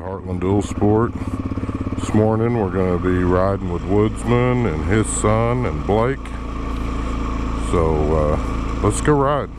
Heartland Dual Sport. This morning we're going to be riding with Woodsman and his son and Blake. So let's go ride.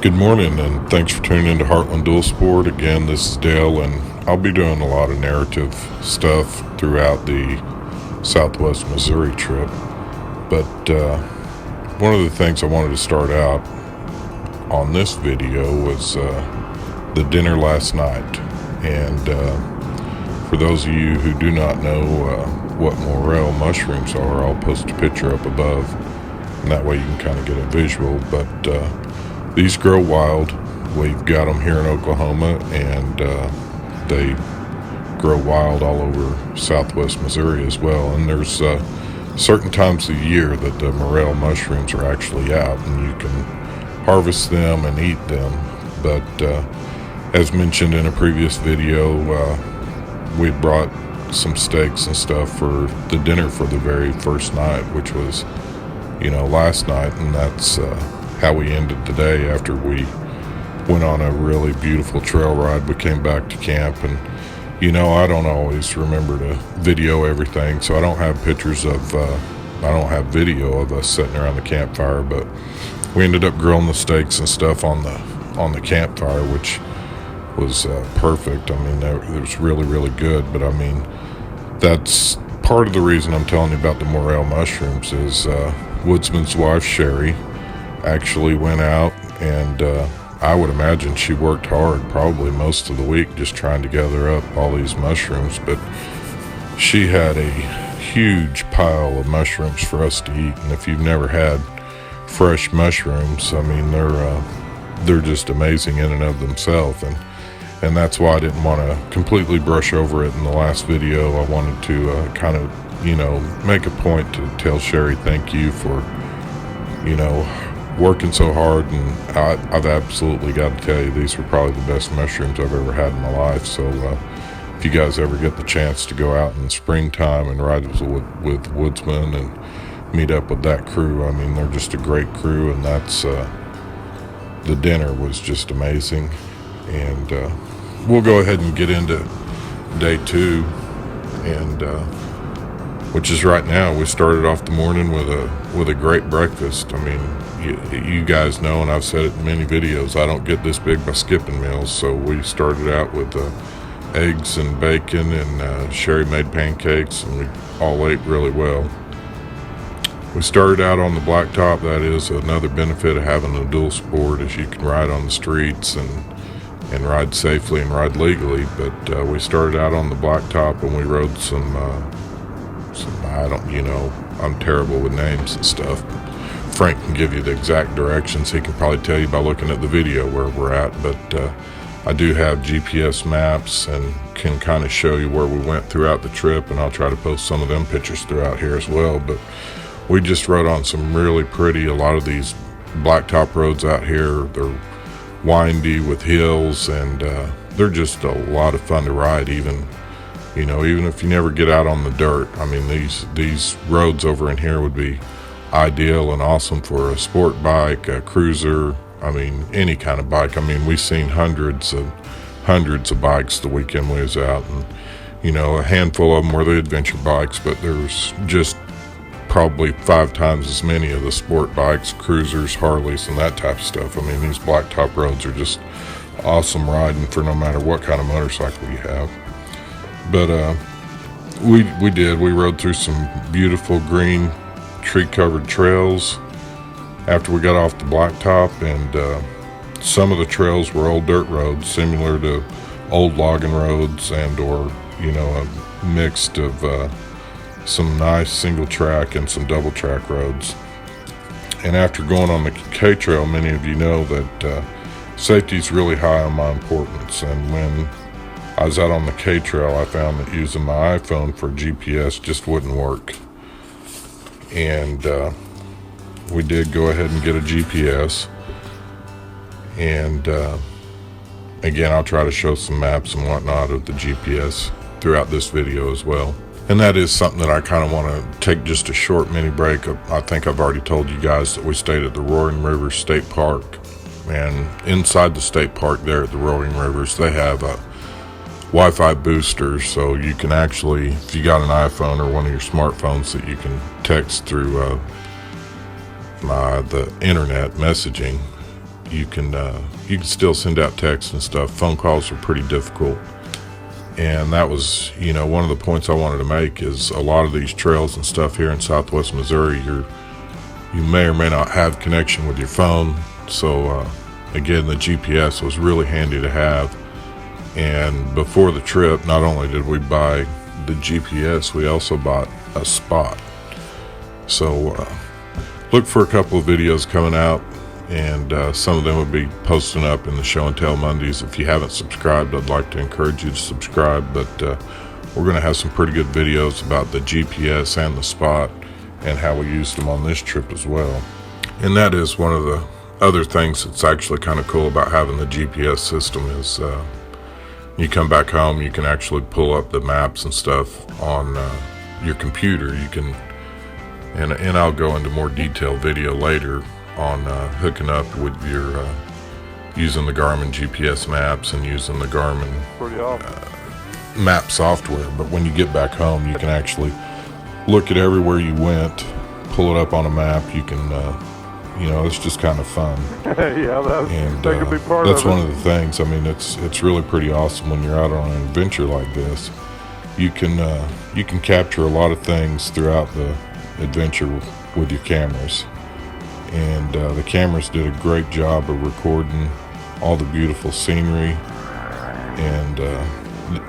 Good morning, and thanks for tuning into Heartland Dual Sport. Again, this is Dale, and I'll be doing a lot of narrative stuff throughout the Southwest Missouri trip. But one of the things I wanted to start out on this video was the dinner last night. And for those of you who do not know what morel mushrooms are, I'll post a picture up above, and that way you can kind of get a visual. But these grow wild. We've got them here in Oklahoma, and they grow wild all over southwest Missouri as well. And there's certain times of the year that the morel mushrooms are actually out, and you can harvest them and eat them. But as mentioned in a previous video, we brought some steaks and stuff for the dinner for the very first night, which was, last night, and that's how we ended the day. After we went on a really beautiful trail ride, we came back to camp, and I don't always remember to video everything, so I don't have pictures of I don't have video of us sitting around the campfire. But we ended up grilling the steaks and stuff on the campfire, which was perfect. I mean, it was really good. But I mean, that's part of the reason I'm telling you about the morel mushrooms is Woodsman's wife Sherry actually went out, and I would imagine she worked hard probably most of the week just trying to gather up all these mushrooms. But she had a huge pile of mushrooms for us to eat, and if you've never had fresh mushrooms, I mean, they're just amazing in and of themselves. And that's why I didn't want to completely brush over it in the last video. I wanted to kind of make a point to tell Sherry thank you for working so hard. And I've absolutely got to tell you, these were probably the best mushrooms I've ever had in my life. So if you guys ever get the chance to go out in springtime and ride with Woodsman and meet up with that crew, I mean, they're just a great crew. And that's the dinner was just amazing. And we'll go ahead and get into day two, and which is right now. We started off the morning with a great breakfast. I mean, you guys know, and I've said it in many videos, I don't get this big by skipping meals. So we started out with eggs and bacon, and Sherry made pancakes, and we all ate really well. We started out on the blacktop. That is another benefit of having a dual sport, is you can ride on the streets and ride safely and ride legally. But we started out on the blacktop, and we rode some I'm terrible with names and stuff. Frank can give you the exact directions. He can probably tell you by looking at the video where we're at. But I do have GPS maps and can kind of show you where we went throughout the trip, and I'll try to post some of them pictures throughout here as well. But we just rode on some really pretty, a lot of these blacktop roads out here, they're windy with hills, and they're just a lot of fun to ride, even if you never get out on the dirt. I mean, these roads over in here would be ideal and awesome for a sport bike, a cruiser, I mean, any kind of bike. I mean, we've seen hundreds of bikes the weekend we was out, and a handful of them were the adventure bikes, but there's just probably 5 times as many of the sport bikes, cruisers, Harleys, and that type of stuff. I mean, these blacktop roads are just awesome riding for no matter what kind of motorcycle you have. But we rode through some beautiful green tree-covered trails after we got off the blacktop, and some of the trails were old dirt roads similar to old logging roads, and or a mixed of some nice single track and some double track roads. And after going on the K Trail, many of you know that safety is really high on my importance, and when I was out on the K Trail, I found that using my iPhone for GPS just wouldn't work. And we did go ahead and get a GPS. And again, I'll try to show some maps and whatnot of the GPS throughout this video as well. And that is something that I kind of want to take just a short mini break. I think I've already told you guys that we stayed at the Roaring Rivers State Park. And inside the state park there at the Roaring Rivers, they have Wi-Fi boosters. So you can actually, if you got an iPhone or one of your smartphones that you can text through the internet messaging, you can still send out texts and stuff. Phone calls are pretty difficult. And that was, one of the points I wanted to make is a lot of these trails and stuff here in Southwest Missouri, you may or may not have connection with your phone. So again, the GPS was really handy to have. And before the trip, not only did we buy the GPS, we also bought a spot. So look for a couple of videos coming out, and some of them will be posting up in the Show and Tell Mondays. If you haven't subscribed, I'd like to encourage you to subscribe. But we're going to have some pretty good videos about the GPS and the spot and how we used them on this trip as well. And that is one of the other things that's actually kind of cool about having the GPS system is you come back home, you can actually pull up the maps and stuff on your computer. You can, and I'll go into more detailed video later on hooking up with your using the Garmin GPS maps and using the Garmin map software. But when you get back home, you can actually look at everywhere you went, pull it up on a map. You can it's just kind of fun. Yeah, that could be part that's of it. one of the things. I mean, it's really pretty awesome when you're out on an adventure like this. You can capture a lot of things throughout the adventure with your cameras. And the cameras did a great job of recording all the beautiful scenery. And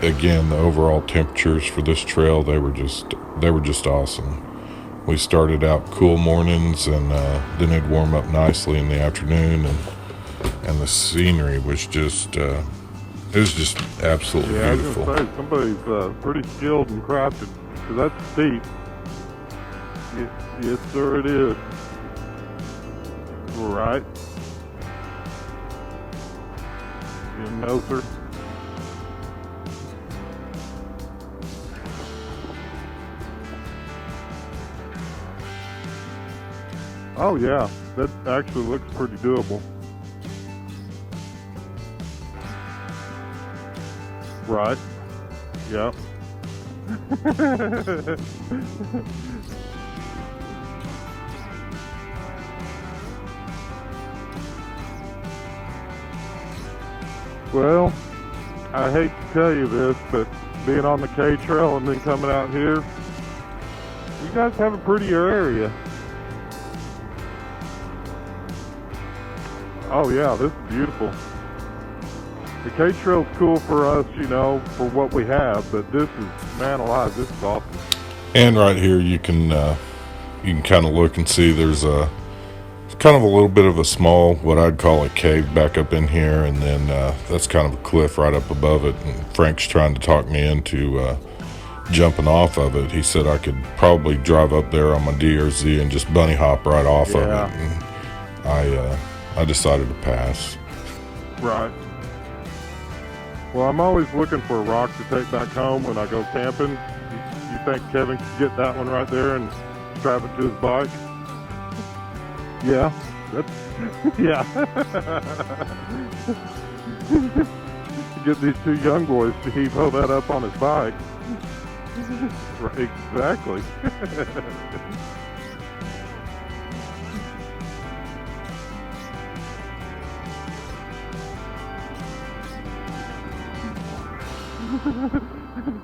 again, the overall temperatures for this trail, they were just awesome. We started out cool mornings, and then it'd warm up nicely in the afternoon, and the scenery was just it was just absolutely beautiful. I was gonna say, somebody's pretty skilled and crafted, because that's steep. Yes, sir, it is. Right. No, sir. Oh yeah, that actually looks pretty doable. Right. Yep. Well, I hate to tell you this, but being on the K Trail and then coming out here, you guys have a prettier area. Oh yeah, this is beautiful. The K Trail's cool for us, for what we have, but this is, man alive, this is awesome. And right here, you can kind of look and see there's kind of a little bit of a small, what I'd call a cave back up in here, and then that's kind of a cliff right up above it. And Frank's trying to talk me into jumping off of it. He said I could probably drive up there on my DRZ and just bunny hop right off of it. And I decided to pass. Right. Well, I'm always looking for a rock to take back home when I go camping. You think Kevin could get that one right there and strap it to his bike? Yeah. Yeah. Get these two young boys to heave-ho that up on his bike. Right, exactly.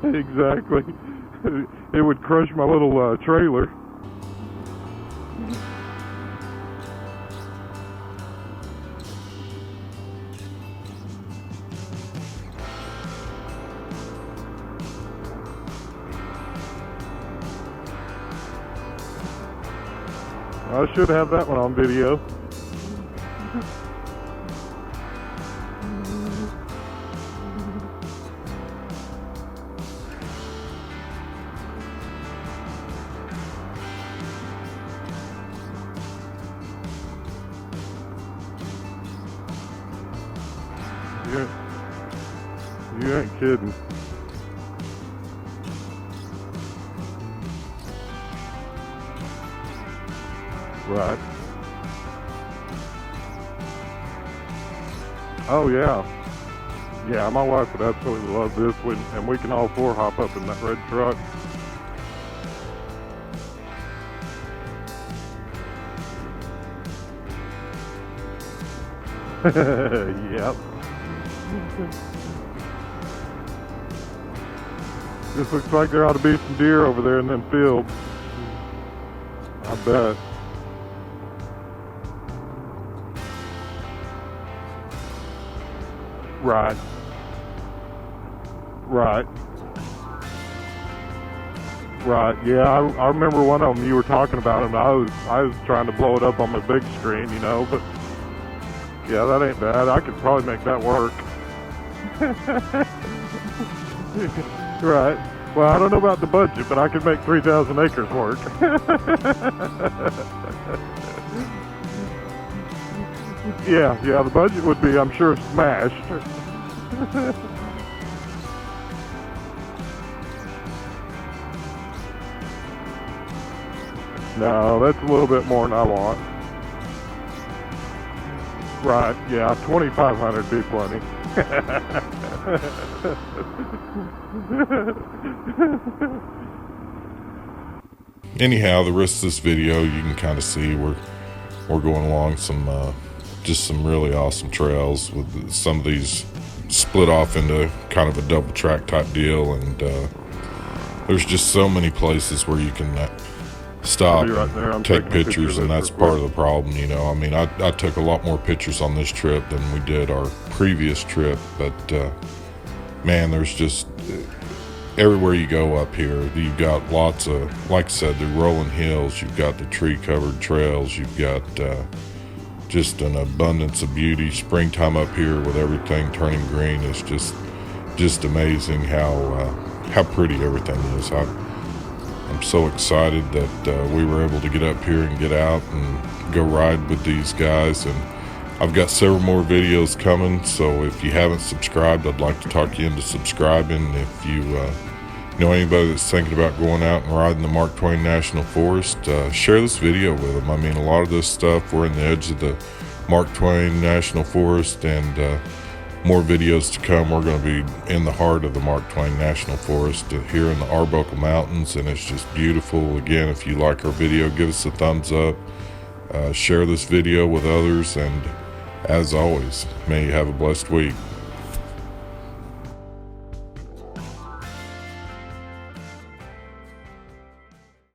Exactly. It would crush my little trailer. I should have that one on video. You ain't kidding. Right. Oh yeah. Yeah, my wife would absolutely love this one, and we can all four hop up in that red truck. Yep. Just looks like there ought to be some deer over there in them fields. I bet. Right. Right. Right. Yeah, I remember one of them you were talking about, and I was trying to blow it up on my big screen, you know, but yeah, that ain't bad. I could probably make that work. Right. Well, I don't know about the budget, but I could make 3,000 acres work. Yeah, the budget would be, I'm sure, smashed. No, that's a little bit more than I want. Right, yeah, 2,500 be plenty. Anyhow, the rest of this video, you can kind of see we're going along some just some really awesome trails with some of these split off into kind of a double track type deal, and there's just so many places where you can stop and take pictures, and that's part of the problem, you know. I mean, I took a lot more pictures on this trip than we did our previous trip, but man, there's just everywhere you go up here, you've got lots of, like I said, the rolling hills, you've got the tree covered trails, you've got just an abundance of beauty. Springtime up here with everything turning green is just amazing how pretty everything is. I'm so excited that we were able to get up here and get out and go ride with these guys, and I've got several more videos coming, so if you haven't subscribed, I'd like to talk you into subscribing. If you know anybody that's thinking about going out and riding the Mark Twain National Forest, share this video with them. I mean, a lot of this stuff, we're in the edge of the Mark Twain National Forest, and more videos to come. We're going to be in the heart of the Mark Twain National Forest here in the Arbuckle Mountains, and it's just beautiful. Again, if you like our video, give us a thumbs up, share this video with others, and as always, may you have a blessed week.